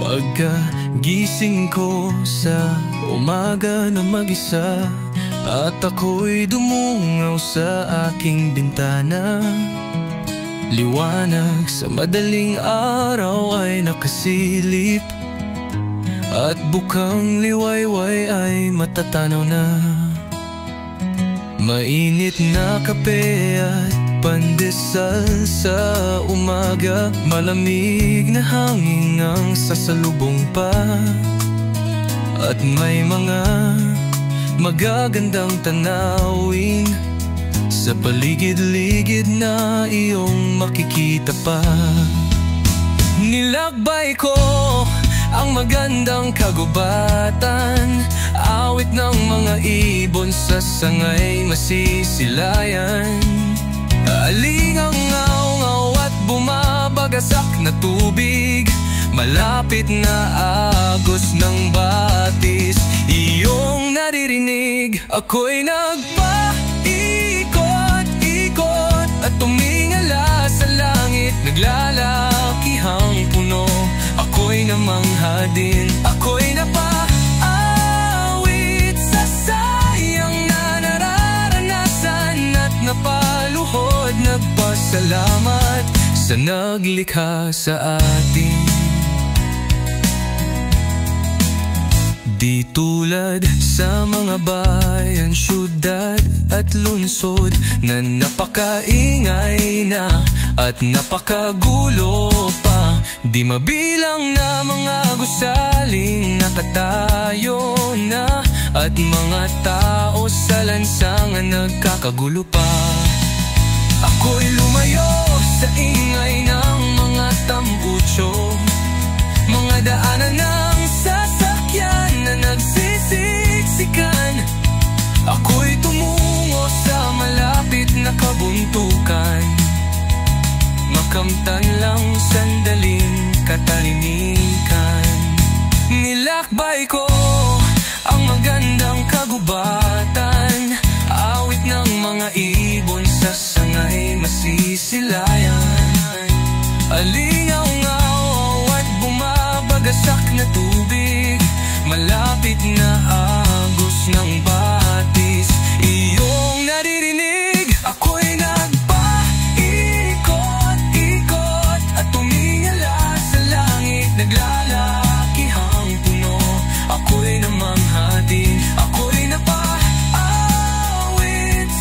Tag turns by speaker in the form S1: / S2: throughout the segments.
S1: Pagkagising ko sa umaga na mag-isa, at ako'y dumungaw sa aking bintana. Liwanag sa madaling araw ay nakasilip, at bukang liwayway ay matatanaw na. Mainit na kape at pandesal sa umaga, malamig na hangin ang sasalubong pa, at may mga magagandang tanawin sa paligid-ligid na iyong makikita pa. Nilakbay ko ang magandang kagubatan, awit ng mga ibon sa sangay masisilayan. Alingaw-ngaw at bumabagasak na tubig, malapit na agos ng batis iyong naririnig. Ako'y nagpaikot-ikot at tumingala sa langit, naglalakihang puno. Ako'y namangha din, ako'y napaawit sa sayang na nararanasan, at napaluhod, nagpasalamat sa naglikha sa atin. Di tulad sa mga bayan, syudad at lungsod na napakaingay na at napakagulo pa. Di mabilang na mga gusaling nakatayo na, at mga tao sa lansangan nagkakagulo pa. Ako'y lumayo sa ingay ng mga tambucho, mga daanan ng sasakyan na nagsisiksikan. Ako'y tumungo sa malapit na kabuntukan, makamtan lang sandaling katahimikan. Nilakbay ko ang magandang kagubatan, awit ng mga ibon sa sangay masisilayan. Alingaw-ngaw at bumabagasak na tubig, malapit na agos ng batis iyong naririnig. Ako'y nagpaikot-ikot at tumingala sa langit, naglalakihang puno. Ako'y namangha din, ako'y napaawit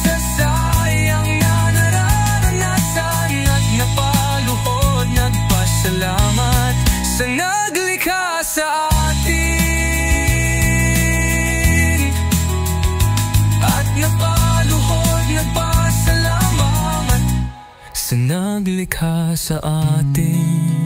S1: sa sayang na nararanasan, at napaluhod, nagpasalamat sa naglikha sa atin. At napaluhod, nagpasalamat sa naglikha sa atin.